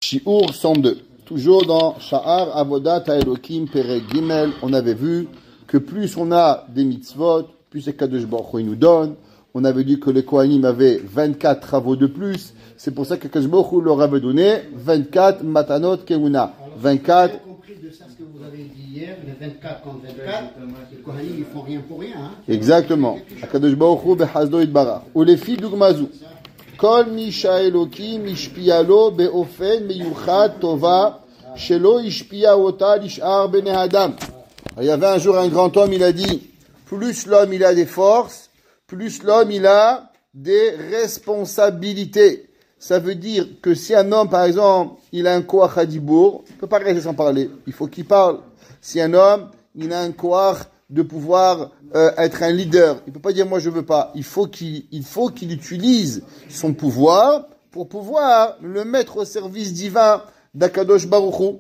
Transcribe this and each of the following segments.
Shi'ur 102. Toujours dans Sha'ar Avodat Elokim Perek Gimel, on avait vu que plus on a des mitzvot, plus Kadosh Baruch Hu nous donne. On avait dit que les Kohanim avaient 24 travaux de plus. C'est pour ça que Kadosh Baruch Hu leur avait donné 24 matanot keuna. 24. J'ai compris de ça ce que vous avez dit hier, les 24 contre 24, les Kohanim ils font rien pour rien. Hein. Exactement. Kadosh Baruch Hu behazdo itbarach. Ou les filles d'Ugmazu. Kol misha Elokim ishpia lo beofen meyuchad tova shelo ishpia ota lishar bnei adam. Il y avait un jour un grand homme, il a dit, plus l'homme il a des forces, plus l'homme il a des responsabilités. Ça veut dire que si un homme, par exemple, il a un koach hadibour, il ne peut pas rester sans parler, il faut qu'il parle. Si un homme, il a un koach de pouvoir être un leader, il ne peut pas dire moi je veux pas, il faut qu'il utilise son pouvoir pour pouvoir le mettre au service divin d'Akadosh Baruch Hu.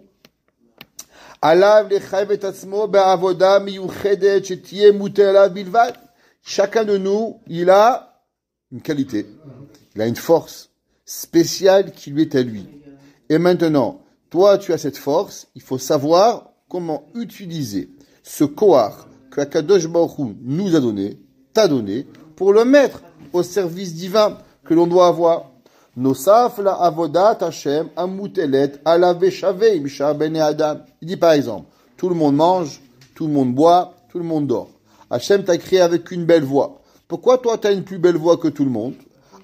Chacun de nous, il a une qualité, il a une force spéciale qui lui est à lui. Et maintenant, toi, tu as cette force, il faut savoir comment utiliser ce koar que Akadosh Baruch Hu nous a donné, t'a donné, pour le mettre au service divin que l'on doit avoir. Nosaf la avodat Hashem amutelet ala veshavei misha bnei adam. Il dit par exemple, tout le monde mange, tout le monde boit, tout le monde dort. Hashem t'a créé avec une belle voix. Pourquoi toi tu as une plus belle voix que tout le monde?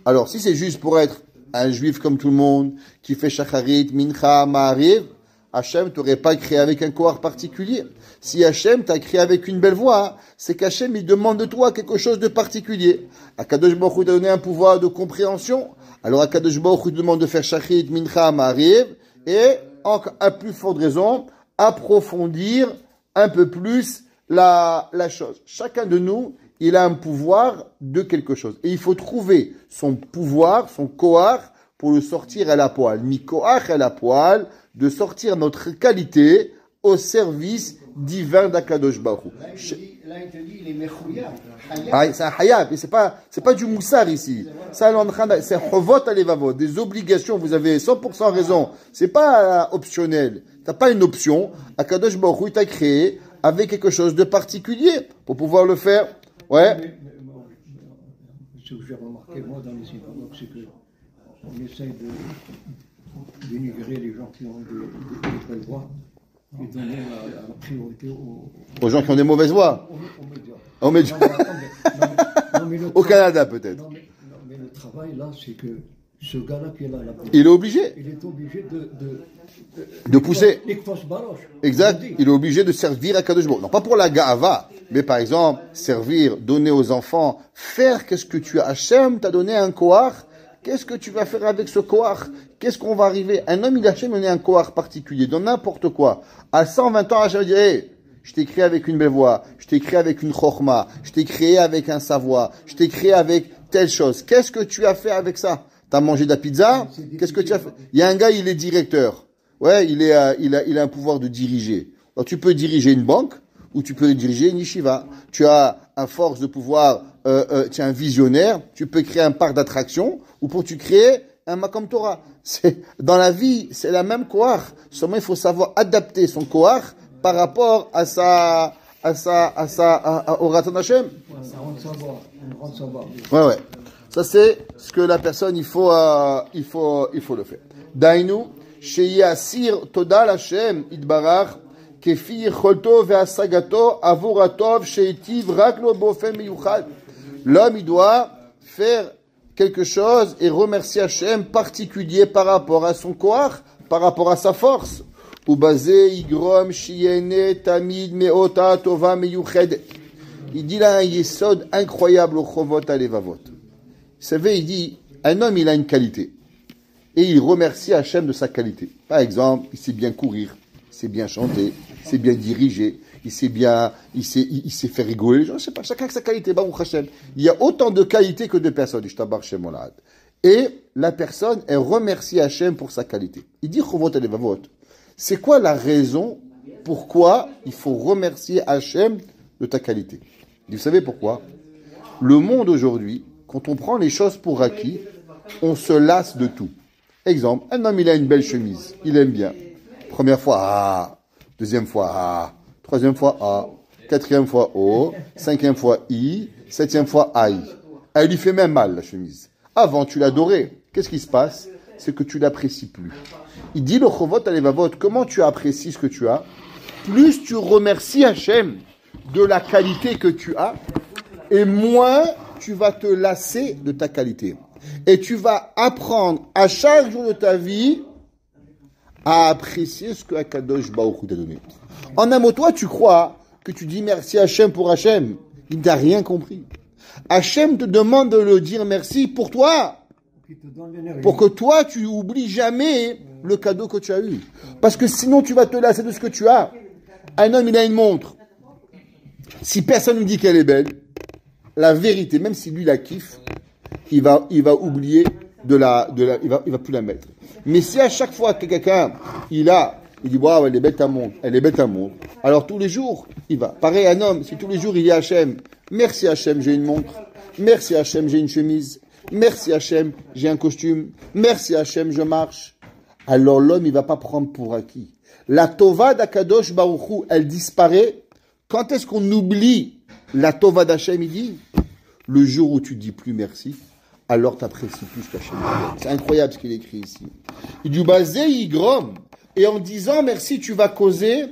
Alors si c'est juste pour être un juif comme tout le monde, qui fait shacharit, mincha, ma'ariv, Hashem t'aurait pas créé avec un koar particulier. Si Hashem t'a créé avec une belle voix, c'est qu'Hashem il demande de toi quelque chose de particulier. Akadosh Baruch Hu t'a donné un pouvoir de compréhension. Alors Akadosh Baruch Hu demande de faire shachrit, mincha, ma'ariv, et à plus forte raison, approfondir un peu plus la chose. Chacun de nous, il a un pouvoir de quelque chose. Et il faut trouver son pouvoir, son koar, pour le sortir à la poêle. Mi koach à la poêle, de sortir notre qualité au service divin d'Akadosh Baruch Hu. Là, il te dit, il est mechouya. C'est un hayab, et c'est pas du moussar ici. C'est chovot alevavot, des obligations. Vous avez 100% raison. C'est pas optionnel. T'as pas une option. Akadosh Baruch Hu t'a créé avec quelque chose de particulier pour pouvoir le faire. Ouais. Ce que j'ai remarqué moi dans les synagogues, c'est que on essaye de dénigrer les gens qui ont des belles voix et donner la priorité aux gens qui ont des mauvaises voix. Aux médias. Au Canada peut-être. Non, mais le travail là, c'est que ce gars-là qui est là, il est obligé. Il est obligé de pousser. Exact. Il est obligé de servir à Kadosh Baruch Hu. Non pas pour la ga'ava, mais par exemple servir, donner aux enfants, faire qu'est-ce que tu as. Hashem t'a donné un koach. Qu'est-ce que tu vas faire avec ce koach? Qu'est-ce qu'on va arriver? Un homme, il a Hashem donné un koach particulier, dans n'importe quoi. À 120 ans, Hashem dit, hey, je t'ai créé avec une belle voix, je t'ai créé avec une chorma, je t'ai créé avec un savoir, je t'ai créé avec telle chose. Qu'est-ce que tu as fait avec ça? T'as mangé de la pizza? Qu'est-ce que tu as fait? Il y a un gars, il est directeur. Ouais, il a un pouvoir de diriger. Alors, tu peux diriger une banque, ou tu peux diriger une yeshiva. Tu as un force de pouvoir, tu es un visionnaire, tu peux créer un parc d'attractions, ou pour tu créer un Makam Torah. Dans la vie, c'est la même koach. Seulement, il faut savoir adapter son koach par rapport au Ratan Hashem. On savoir. Ouais. Ça, c'est ce que la personne, il faut le faire. Dainu, sheyasir todal Hashem, idbarach, kefi yecholto ve'asagato, avoratov, sheitiv, raklo bofen meyuchad. L'homme, il doit faire quelque chose et remercier Hashem particulier par rapport à son koach, par rapport à sa force. Ubazé igrom shiene tamid meota tova meyuched. Il dit là un yesod incroyable au chovot alevavot. Vous savez, il dit, un homme, il a une qualité. Et il remercie Hashem de sa qualité. Par exemple, il sait bien courir, il sait bien chanter, il sait bien diriger, il sait faire rigoler les gens. Je sais pas, chacun a sa qualité, Baruch Hashem. Il y a autant de qualités que de personnes. Et la personne, elle remercie Hashem pour sa qualité. Il dit, chovot alevavot. C'est quoi la raison pourquoi il faut remercier Hashem de ta qualité? Vous savez pourquoi? Le monde aujourd'hui, quand on prend les choses pour acquis, on se lasse de tout. Exemple, un homme, il a une belle chemise. Il aime bien. Première fois, ah. Deuxième fois, ah. Troisième fois, ah. Quatrième fois, oh. Cinquième fois, i. Septième fois, aïe. Elle lui fait même mal, la chemise. Avant, tu l'adorais. Qu'est-ce qui se passe? C'est que tu l'apprécies plus. Il dit, le Chovot Alevavot, comment tu apprécies ce que tu as? Plus tu remercies Hachem de la qualité que tu as, et moins tu vas te lasser de ta qualité. Et tu vas apprendre à chaque jour de ta vie à apprécier ce que Akadosh Baruch Hu t'a donné. En un mot, toi, tu crois que tu dis merci Hachem pour Hachem. Il n'a rien compris. Hachem te demande de le dire merci pour toi. Pour que toi, tu oublies jamais le cadeau que tu as eu. Parce que sinon, tu vas te lasser de ce que tu as. Un homme, il a une montre. Si personne ne dit qu'elle est belle, la vérité, même si lui la kiffe, il va oublier il va plus la mettre. Mais si à chaque fois que quelqu'un, il dit, waouh, elle est belle ta montre, alors tous les jours, il va. Pareil, un homme, si tous les jours il dit à Hachem, merci Hachem, j'ai une montre, merci Hachem, j'ai une chemise, merci Hachem, j'ai un costume, merci Hachem, je marche, alors l'homme, il va pas prendre pour acquis. La Tova d'Akadosh Baruch Hu, elle disparaît. Quand est-ce qu'on oublie la Tova d'Hachem, il dit, le jour où tu dis plus merci, alors tu apprécies plus qu'Hachem. C'est incroyable ce qu'il écrit ici. Il dit, basé Yigrom, et en disant merci, tu vas causer,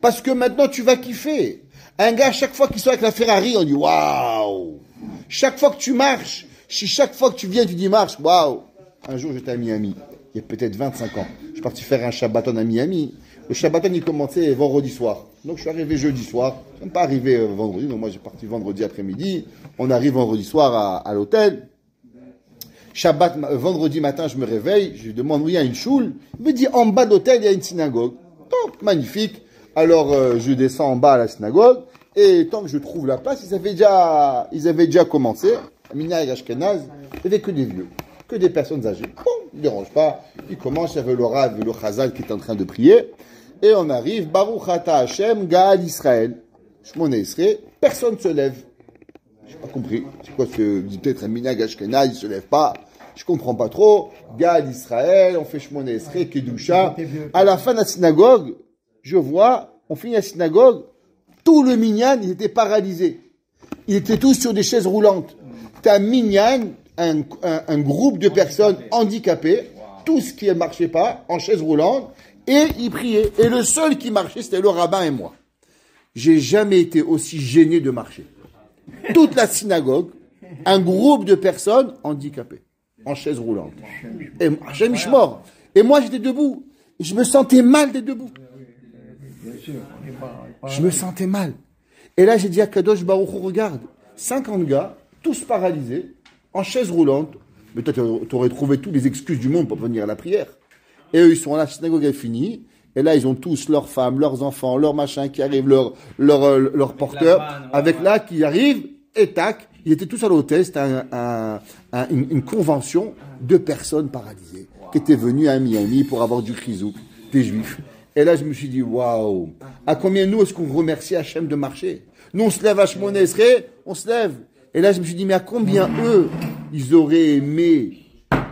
parce que maintenant tu vas kiffer. Un gars, chaque fois qu'il soit avec la Ferrari, on dit waouh. Chaque fois que tu marches, si chaque fois que tu viens, tu dis marche, waouh. Un jour, j'étais à Miami, il y a peut-être 25 ans. Je suis parti faire un Shabbaton à Miami. Le Shabbaton, il commençait vendredi soir. Donc, je suis arrivé jeudi soir. Je ne suis pas arrivé vendredi. Donc, moi, j'ai parti vendredi après-midi. On arrive vendredi soir à l'hôtel. Vendredi matin, je me réveille. Je lui demande où il y a une choule. Il me dit, en bas de l'hôtel, il y a une synagogue. Donc, magnifique. Alors, je descends en bas à la synagogue. Et tant que je trouve la place, ils avaient déjà commencé. Mina et Ashkenaz, il n'y avait que des vieux. Que des personnes âgées. Bon, ne dérange pas. Il commence, il y avait le Rav et le Chazal qui est en train de prier. Et on arrive, Baruch Ata Hashem, Gaal Israël. Shmone Esrei, personne ne se lève. Je n'ai pas compris. C'est quoi ce, peut-être un minag Ashkenaz, il ne se lève pas. Je ne comprends pas trop. Gaal Israël, on fait Shmone Esrei, Kedusha. À la fin de la synagogue, je vois, on finit la synagogue, tout le minyan, il était paralysé. Ils étaient tous sur des chaises roulantes. T'as un minyan, un groupe de personnes handicapées, tous qui ne marchaient pas, en chaise roulante, et ils priaient. Et le seul qui marchait, c'était le rabbin et moi. J'ai jamais été aussi gêné de marcher. Toute la synagogue, un groupe de personnes handicapées, en chaise roulante. Et Hachem Ishmor. Et moi, j'étais debout. Et je me sentais mal d'être debout. Je me sentais mal. Et là, j'ai dit à Kadosh Baruch Hu, regarde, 50 gars, tous paralysés, en chaise roulante. Mais toi, tu aurais trouvé toutes les excuses du monde pour venir à la prière. Et eux, ils sont à la synagogue est finie. Et là, ils ont tous leurs femmes, leurs enfants, leurs machins qui arrivent, leurs porteurs, avec là, qui arrivent, et tac, ils étaient tous à l'hôtel. C'était une convention de personnes paralysées qui étaient venues à Miami pour avoir du chizouk, des juifs. Et là, je me suis dit, waouh, à combien nous est-ce qu'on remercie Hachem de marcher? Nous, on se lève à Shmone Esrei, on se lève. Et là, je me suis dit, mais à combien eux, ils auraient aimé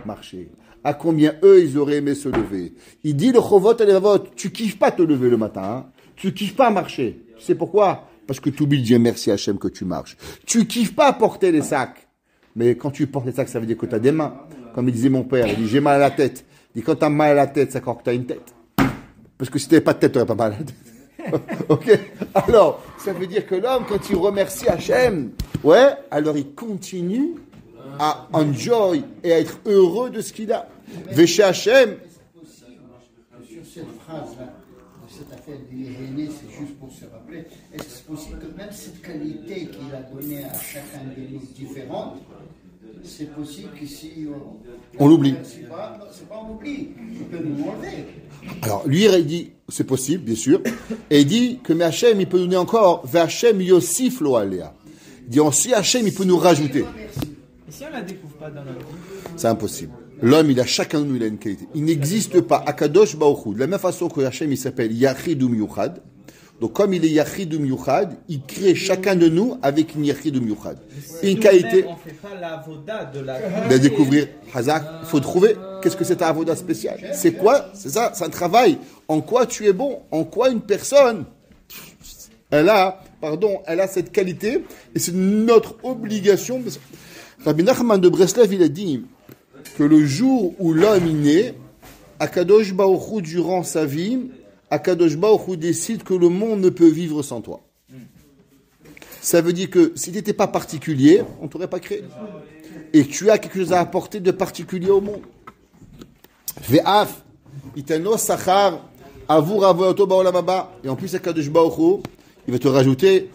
marcher? À combien eux, ils auraient aimé se lever? Il dit, le Chovot Alevavot, tu kiffes pas te lever le matin, hein? Tu kiffes pas marcher. Tu sais pourquoi? Parce que tu oublies de dire merci Hachem que tu marches. Tu kiffes pas porter les sacs. Mais quand tu portes les sacs, ça veut dire que tu as des mains. Comme il disait mon père, il dit, j'ai mal à la tête. Il dit, quand tu as mal à la tête, ça croit que tu as une tête. Parce que si tu n'avais pas de tête, tu n'aurais pas mal à la tête. Ok? Alors, ça veut dire que l'homme, quand il remercie Hachem, ouais, alors il continue à enjoy et à être heureux de ce qu'il a. Véché Hachem. Sur cette phrase-là, cette affaire d'Irénée, c'est juste pour se rappeler, est-ce que c'est possible que même cette qualité qu'il a donnée à chacun de nous différente, c'est possible qu'ici on l'oublie. C'est pas on oublie, il peut nous enlever. Alors, lui, il dit, c'est possible, bien sûr, et il dit que mais Hachem, il peut nous donner encore, Hachem Yosif lo alea. Il dit aussi, Hachem, il peut nous rajouter. Et si on ne la découvre pas dans notre vie? C'est impossible. L'homme, il a chacun de nous, il a une qualité. Il n'existe pas, Akadosh Baruch Hu, de la même façon que Hachem, il s'appelle Yachid ou Miyuchad, Donc comme il est Yachid ou Miyuchad, il crée chacun de nous avec une Yachid ou Miyuchad. Une qualité. On ne fait pas l'avoda de la De découvrir, Hazak, il faut trouver qu'est-ce que c'est ta avoda spéciale. C'est quoi? C'est ça, c'est un travail. En quoi tu es bon? En quoi une personne, elle a cette qualité, et c'est notre obligation. Rabbi Nachman de Breslev, il a dit que le jour où l'homme est né, Akadosh Baruch Hu, durant sa vie, Akadosh Baruch Hu décide que le monde ne peut vivre sans toi. Ça veut dire que si tu n'étais pas particulier, on ne t'aurait pas créé. Et tu as quelque chose à apporter de particulier au monde. Ve'af, itano sachar, avur avoto ba'olam haba. Et en plus, Akadosh Baruch Hu, il va te rajouter,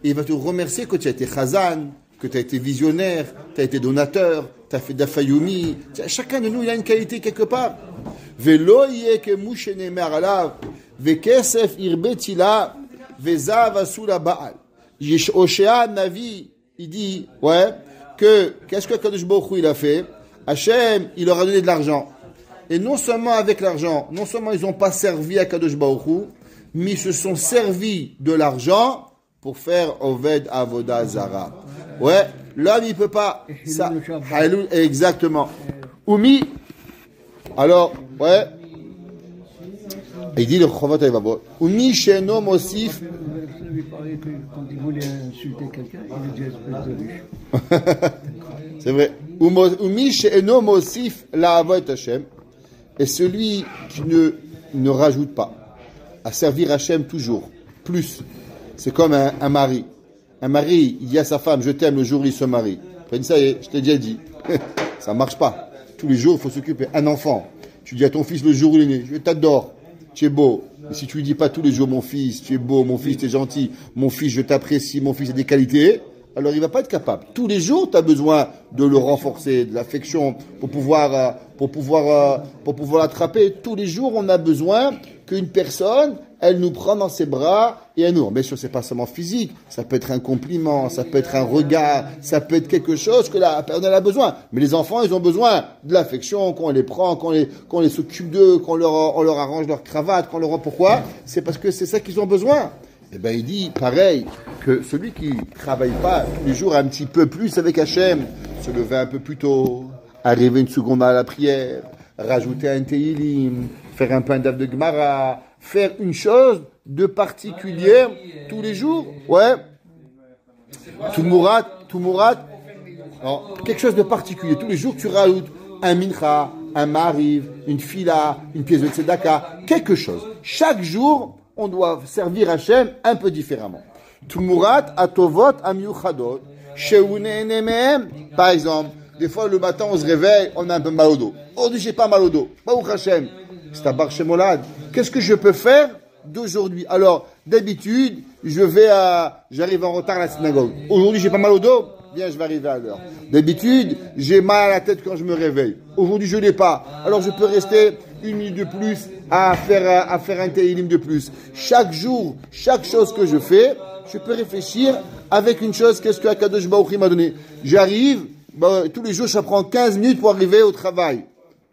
et il va te remercier que tu as été chazan, que tu as été visionnaire, tu as été donateur, tu as fait d'afayumi. Chacun de nous, il a une qualité quelque part. Ve'lo yeke mushenemer alav, ve'kesef irbetila, ve'zav asula ba'al. Oshea Navi, il dit, qu'est-ce que Kadosh Baruch Hu il a fait? Hachem, il leur a donné de l'argent. Et non seulement avec l'argent, non seulement ils n'ont pas servi à Kadosh Baruch Hu, mais ils se sont servis de l'argent pour faire Oved Avoda Zara. L'homme il peut pas. Ça, exactement. Oumi. Alors, il dit le Chovat Ayvavot. Oumi Sheno Mosif. Il paraît que quand il voulait insulter quelqu'un, il lui dit espèce de riche. C'est vrai. Oumi Sheno Mosif la Avot Hashem. Et celui qui ne rajoute pas à servir Hashem toujours, plus. C'est comme un mari. Un mari, il dit à sa femme, je t'aime le jour où il se marie. Il dit, ça y est, je t'ai déjà dit. Ça ne marche pas. Tous les jours, il faut s'occuper. Un enfant, tu dis à ton fils le jour où il est né, je t'adore, tu es beau. Et si tu lui dis pas tous les jours, mon fils, tu es beau, mon fils, tu es gentil, mon fils, je t'apprécie, mon fils a des qualités, alors il va pas être capable. Tous les jours, tu as besoin de le renforcer, de l'affection, pour pouvoir l'attraper. Tous les jours, on a besoin qu'une personne, elle nous prend dans ses bras et elle nous. Bien sûr, c'est pas seulement physique, ça peut être un compliment, ça peut être un regard, ça peut être quelque chose que la personne a besoin. Mais les enfants, ils ont besoin de l'affection, qu'on les prend, qu'on les s'occupe d'eux, on leur arrange leur cravate, pourquoi? C'est parce que c'est ça qu'ils ont besoin. Eh ben, il dit, pareil, que celui qui travaille pas tous les jours un petit peu plus avec Hachem, se lever un peu plus tôt, arriver une seconde à la prière, rajouter un Teilim, faire un pain d'Av de Gemara, faire une chose de particulière tous les jours, tout mourat, non, quelque chose de particulier, tous les jours tu rajoutes un mincha, un mariv, une fila, une pièce de tzedaka, quelque chose. Chaque jour, on doit servir Hachem un peu différemment. Tumurat atovot amiuchadot, sheunene mehem. Par exemple, des fois le matin on se réveille, on a un peu mal au dos. Aujourd'hui j'ai pas mal au dos. Baruch Hachem, c'est un bar shemolad. Qu'est-ce que je peux faire d'aujourd'hui? Alors, d'habitude, j'arrive en retard à la synagogue. Aujourd'hui j'ai pas mal au dos. Bien, je vais arriver à l'heure. D'habitude, j'ai mal à la tête quand je me réveille. Aujourd'hui, je l'ai pas. Alors, je peux rester une minute de plus à faire un télim de plus. Chaque jour, chaque chose que je fais, je peux réfléchir avec une chose, qu'est-ce que Akadosh Baruch Hu m'a donné. J'arrive, tous les jours, ça prend 15 minutes pour arriver au travail.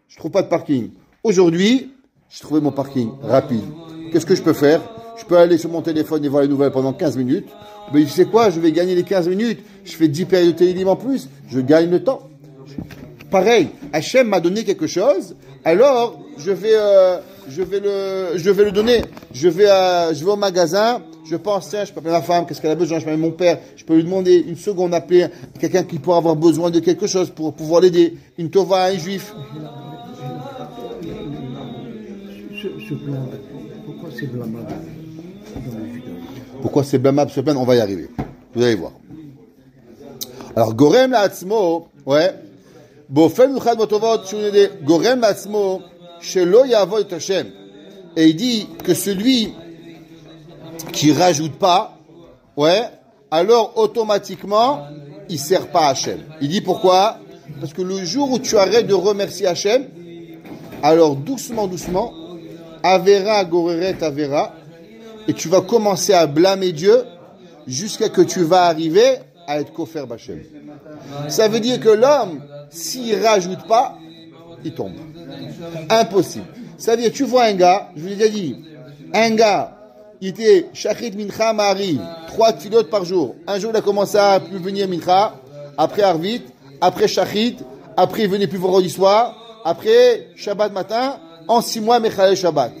Je trouve pas de parking. Aujourd'hui, j'ai trouvé mon parking rapide. Qu'est-ce que je peux faire? Je peux aller sur mon téléphone et voir les nouvelles pendant 15 minutes. Mais tu sais quoi? Je vais gagner les 15 minutes. Je fais 10 périodes de télélim en plus. Je gagne le temps. Pareil, Hachem m'a donné quelque chose. Alors, je vais le donner. Je vais au magasin. Je pense, tiens, je peux appeler ma femme. Qu'est-ce qu'elle a besoin? Je peux appeler mon père. Je peux lui demander une seconde, appeler quelqu'un qui pourra avoir besoin de quelque chose pour pouvoir l'aider. Une tova à un juif. Ce plan, pourquoi c'est blâmable dans le judaïsme? Pourquoi c'est blâmable ce plan? On va y arriver. Vous allez voir. Alors, Gorem la'atzmo, Bofen muchad motovot shunede, Gorem la'atzmo, shelo yavod et Hashem. Et il dit que celui qui rajoute pas, alors automatiquement, il sert pas à Hashem. Il dit pourquoi? Parce que le jour où tu arrêtes de remercier Hashem, alors doucement, Avera goreret Avera, et tu vas commencer à blâmer Dieu jusqu'à que tu vas arriver à être kofer b'Hashem. Ça veut dire que l'homme, s'il rajoute pas, il tombe. Impossible. Ça veut dire, tu vois un gars, je vous l'ai déjà dit, un gars, il était Shachrit Mincha Ma'ariv, 3 tfilotes par jour. Un jour, il a commencé à plus venir Mincha, après Arvit, après Shachrit, après il venait plus vendredi soir, après Shabbat matin, en 6 mois, Mechalel Shabbat.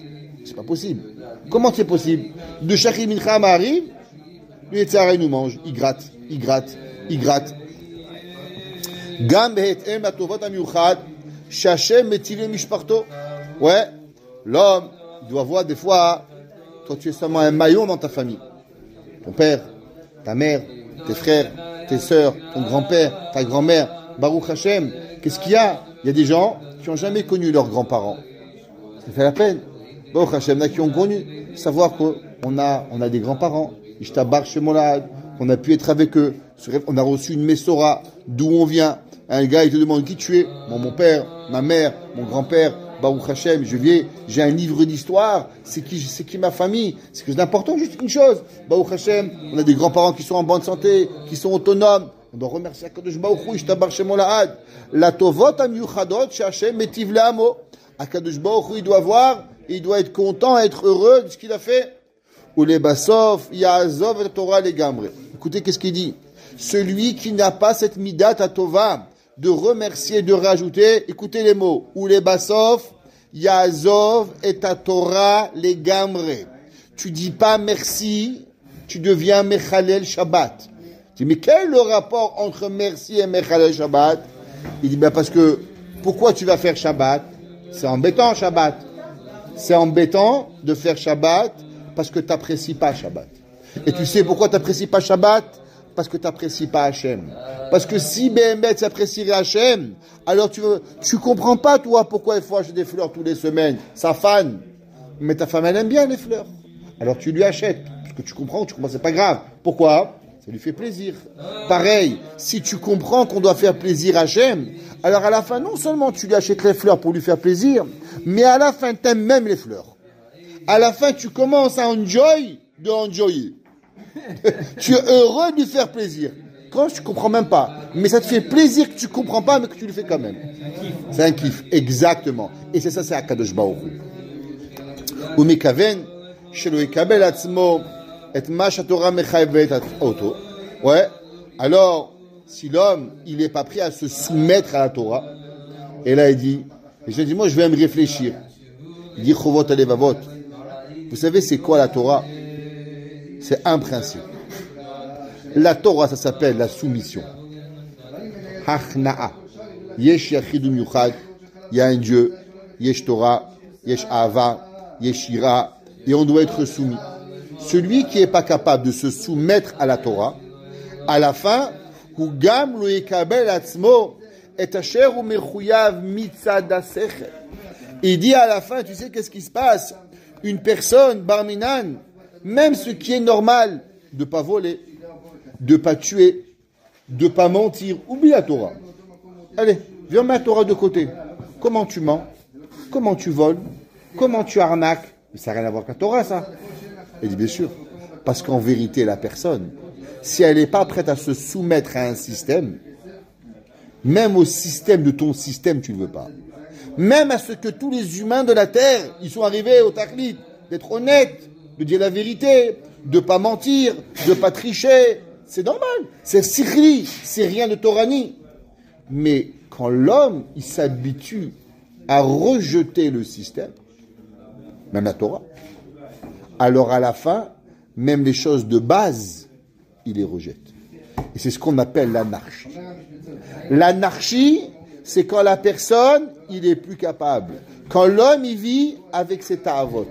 C'est pas possible. Comment c'est possible? De Shachrit Mincha Ma'ariv, lui, il nous mange, il gratte, il gratte, il gratte. Gam be'etem latovot hamiuchad, sh'Hashem metivle mishparto. Ouais, l'homme, il doit voir des fois, toi tu es seulement un maillon dans ta famille. Ton père, ta mère, tes frères, tes sœurs, ton grand-père, ta grand-mère, Baruch Hashem. Qu'est-ce qu'il y a? Il y a des gens qui n'ont jamais connu leurs grands-parents. Ça fait la peine. Baruch Hashem, il y en a qui ont connu. Savoir qu'on a des grands-parents. Ishtabar Shemolad, qu'on a pu être avec eux. On a reçu une Messora, d'où on vient. Un gars, il te demande qui tu es. Mon père, ma mère, mon grand-père, Baruch Hashem, j'ai un livre d'histoire. C'est qui ma famille? C'est que c'est important, juste une chose. Baruch Hashem, on a des grands-parents qui sont en bonne santé, qui sont autonomes. On doit remercier Akadosh Baruch Hu, Ishtabar Shemolad. La tovot amiyuchadot, she'Hashem metiv le'amo. Akadosh Baruch Hu, il doit voir, et il doit être content, être heureux de ce qu'il a fait. Ou les basof, ya'azov et Torah les gamre. Écoutez, qu'est-ce qu'il dit? Celui qui n'a pas cette midat à Tova, de remercier, de rajouter, écoutez les mots. Ou les basof, ya'azov et Torah les gamre. Tu dis pas merci, tu deviens Mechalel Shabbat. Tu dis, mais quel est le rapport entre merci et Mechalel Shabbat? Il dit, ben parce que, pourquoi tu vas faire Shabbat? C'est embêtant, Shabbat. C'est embêtant de faire Shabbat parce que tu n'apprécies pas Shabbat. Et tu sais pourquoi tu n'apprécies pas Shabbat? Parce que tu n'apprécies pas Hachem. Parce que si BMB s'apprécierait Hachem, alors tu comprends pas, toi, pourquoi il faut acheter des fleurs toutes les semaines. Ça fan. Mais ta femme, elle aime bien les fleurs. Alors tu lui achètes. Parce que tu comprends, c'est pas grave. Pourquoi? Ça lui fait plaisir. Pareil, si tu comprends qu'on doit faire plaisir à Hachem, alors à la fin, non seulement tu lui achètes les fleurs pour lui faire plaisir, mais à la fin, tu aimes même les fleurs. À la fin, tu commences à enjoyer. Tu es heureux de lui faire plaisir. Quand tu comprends même pas, mais ça te fait plaisir que tu comprends pas, mais que tu le fais quand même. C'est un kiff, exactement. Et c'est ça, c'est Akadosh Baruch Hu. Umikaven, shelo yekabel atzmo et ma shatora mechayevet oto. Ouais. Alors, si l'homme, il n'est pas prêt à se soumettre à la Torah, et là il dit, moi je vais me réfléchir. Il dit chovot alevavot. Vous savez c'est quoi la Torah? C'est un principe. La Torah, ça s'appelle la soumission. Hachna'a. Yesh yachidum yuchad. Il y a un Dieu. Yesh Torah. Yesh Ahava. Yesh Ira. Et on doit être soumis. Celui qui n'est pas capable de se soumettre à la Torah, à la fin, hu gam lo yekabel atzmo et asher hu mechuyav mitzad hasechel. Il dit à la fin, tu sais qu'est-ce qui se passe? Une personne, barminan, même ce qui est normal, de ne pas voler, de ne pas tuer, de ne pas mentir, oublie la Torah. Allez, viens mettre la Torah de côté. Comment tu mens? Comment tu voles? Comment tu arnaques? Ça n'a rien à voir avec la Torah, ça. Il dit bien sûr. Parce qu'en vérité, la personne, si elle n'est pas prête à se soumettre à un système, même au système de ton système, tu ne veux pas. Même à ce que tous les humains de la terre, ils sont arrivés au tachlit, d'être honnêtes, de dire la vérité, de pas mentir, de pas tricher. C'est normal. C'est sikhli, c'est rien de torani. Mais quand l'homme, il s'habitue à rejeter le système, même la Torah, alors à la fin, même les choses de base, il les rejette. Et c'est ce qu'on appelle l'anarchie. L'anarchie, c'est quand la personne, il est plus capable. Quand l'homme, il vit avec ses ta'avot.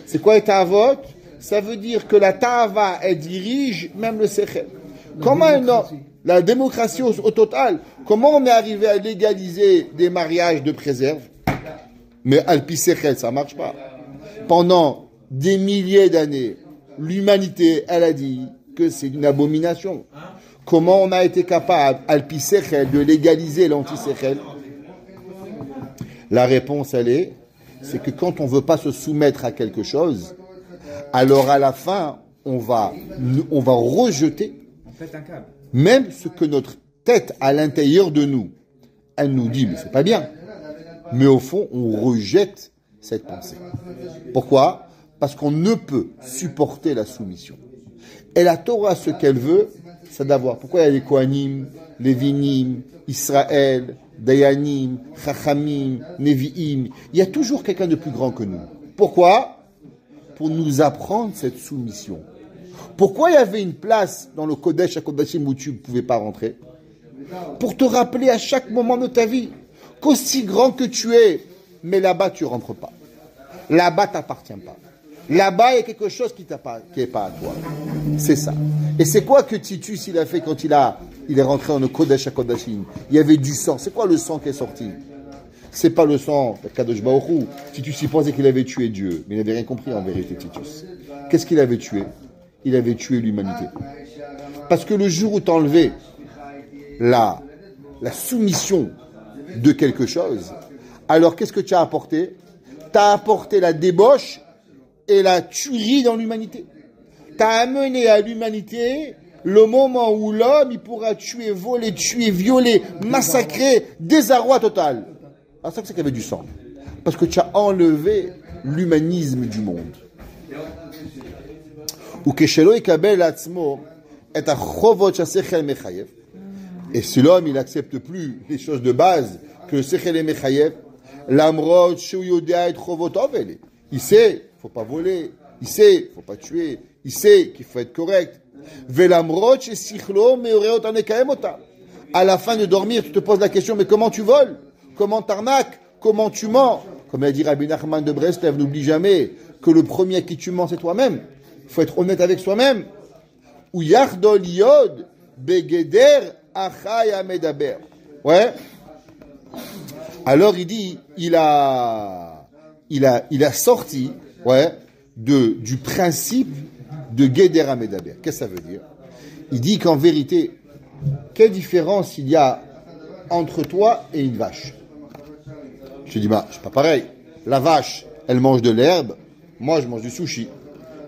C'est quoi les ta'avot? Ça veut dire que la ta'ava, elle dirige même le sechel. Comment la démocratie au total, comment on est arrivé à légaliser des mariages de préserve? Mais alpi sechel, ça marche pas. Pendant des milliers d'années, l'humanité, elle a dit que c'est une abomination. Comment on a été capable, alpi sechel, de légaliser l'anti-sechel? La réponse, c'est que quand on ne veut pas se soumettre à quelque chose, alors à la fin, on va rejeter même ce que notre tête à l'intérieur de nous, elle nous dit, mais c'est pas bien. Mais au fond, on rejette cette pensée. Pourquoi? Parce qu'on ne peut supporter la soumission. Et la Torah, ce qu'elle veut, c'est d'avoir. Pourquoi il y a les Kohanim, les Vinim, Israël, Dayanim, Chachamim, Nevi'im? Il y a toujours quelqu'un de plus grand que nous. Pourquoi? Pour nous apprendre cette soumission. Pourquoi il y avait une place dans le Kodesh à Kodashim où tu ne pouvais pas rentrer? Pour te rappeler à chaque moment de ta vie qu'aussi grand que tu es, mais là-bas tu ne rentres pas. Là-bas t'appartient pas. Là-bas il y a quelque chose qui n'est pas à toi. C'est ça. Et c'est quoi que Titus il a fait quand il est rentré dans le Kodesh à Kodashim? Il y avait du sang. C'est quoi le sang qui est sorti? C'est pas le sang de Kadosh Baruch Hu. Titus il pensait qu'il avait tué Dieu, mais il n'avait rien compris en vérité, Titus. Qu'est-ce qu'il avait tué? Il avait tué l'humanité. Parce que le jour où tu enlevais la soumission de quelque chose, alors qu'est-ce que tu as apporté? Tu as apporté la débauche et la tuerie dans l'humanité. Tu as amené à l'humanité le moment où l'homme il pourra tuer, voler, violer, massacrer, désarroi total. Ah, ça, c'est qu'il y avait du sang. Parce que tu as enlevé l'humanisme du monde. Et si l'homme, il n'accepte plus les choses de base que le sechel et mechayev, l'amrod shuyodea et chovotovele. Il sait, il ne faut pas voler. Il sait, il ne faut pas tuer. Il sait qu'il faut être correct. Velamrod shesichlo meoreot anekaemota. À la fin de dormir, tu te poses la question, mais comment tu voles? Comment t'arnaques? Comment tu mens? Comme a dit Rabbi Nachman de Breslev, n'oublie jamais que le premier à qui tu mens, c'est toi-même. Il faut être honnête avec soi-même. Ou yardol yod begeder achai amedaber. Ouais. Alors il dit, il a sorti, ouais, du principe de Geder Amedaber. Qu'est-ce que ça veut dire? Il dit qu'en vérité, quelle différence il y a entre toi et une vache? Je dis, c'est pas pareil. La vache, elle mange de l'herbe. Moi, je mange du sushi.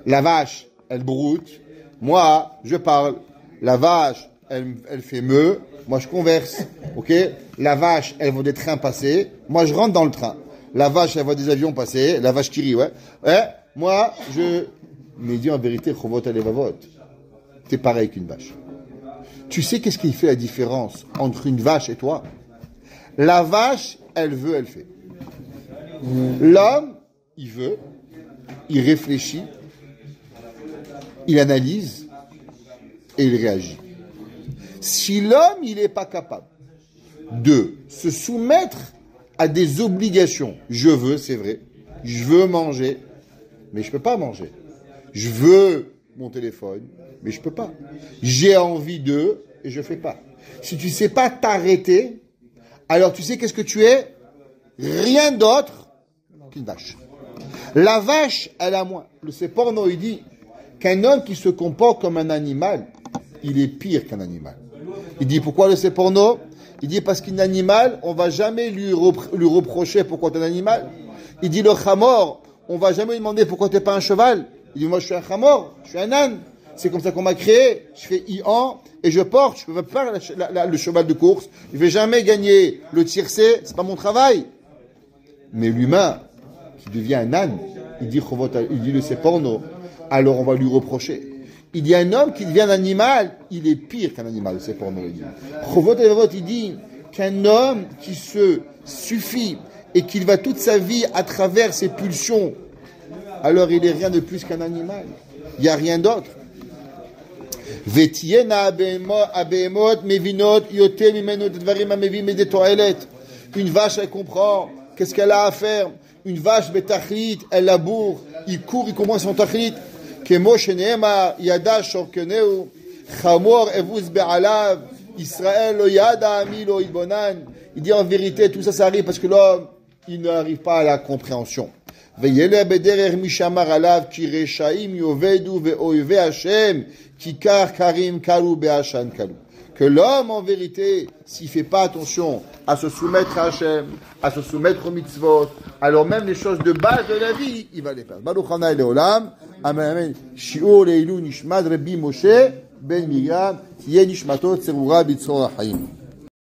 La vache, elle broute. Moi, je parle. La vache, elle fait meuh. Moi, je converse. Ok? La vache, elle voit des trains passer. Moi, je rentre dans le train. La vache, elle voit des avions passer. La vache qui rit, ouais. Moi, mais il dit en vérité, Chovot Alevavot. T'es pareil qu'une vache. Tu sais qu'est-ce qui fait la différence entre une vache et toi? La vache, elle veut, elle fait. L'homme, il veut, il réfléchit, il analyse et il réagit. Si l'homme, il n'est pas capable de se soumettre à des obligations, je veux, c'est vrai, je veux manger, mais je ne peux pas manger. Je veux mon téléphone, mais je ne peux pas. J'ai envie d'eux et je ne fais pas. Si tu ne sais pas t'arrêter, alors tu sais qu'est-ce que tu es? Rien d'autre qu'une vache. La vache, elle a moins. Le Seporno, il dit qu'un homme qui se comporte comme un animal, il est pire qu'un animal. Il dit pourquoi le Seporno? Il dit parce qu'un animal, on ne va jamais lui reprocher pourquoi tu es un animal. Il dit le chamor, on ne va jamais lui demander pourquoi tu n'es pas un cheval. Il dit moi je suis un chamor, je suis un âne. C'est comme ça qu'on m'a créé. Je fais Ian et je porte. Je ne peux pas faire le cheval de course. Je ne vais jamais gagner le tiercé. Ce n'est pas mon travail. Mais l'humain qui devient un âne, il dit le Seporno, alors on va lui reprocher. Il y a un homme qui devient un animal, il est pire qu'un animal, le Seporno. Il dit qu'un homme qui se suffit et qu'il va toute sa vie à travers ses pulsions, alors il n'est rien de plus qu'un animal. Il n'y a rien d'autre. Une vache, elle comprend. Qu'est-ce qu'elle a à faire? Une vache, betachlit, elle laboure. Il court, il commence son tachlit. Kemo sheneema, yada shorkeneu. Chamor evuz be'alav. Israël, lo yada ami lo idbonan. Il dit en vérité, tout ça, ça arrive parce que l'homme, il n'arrive pas à la compréhension. Veyele bederer mishamar alav, ki reshaim yovedu ve'oive Hashem, ki kar karim kalu be'ashan kalu. Que l'homme, en vérité, s'il ne fait pas attention à se soumettre à Hachem, à se soumettre aux mitzvot, alors même les choses de base de la vie, il va les perdre. Baruch Hana Leolam, Amen, Amen. Shi'ur Leilu Nishmad Rabbi Moshe Ben Miriam, Tiye Nishmatot Tserura Bitzor HaChaim.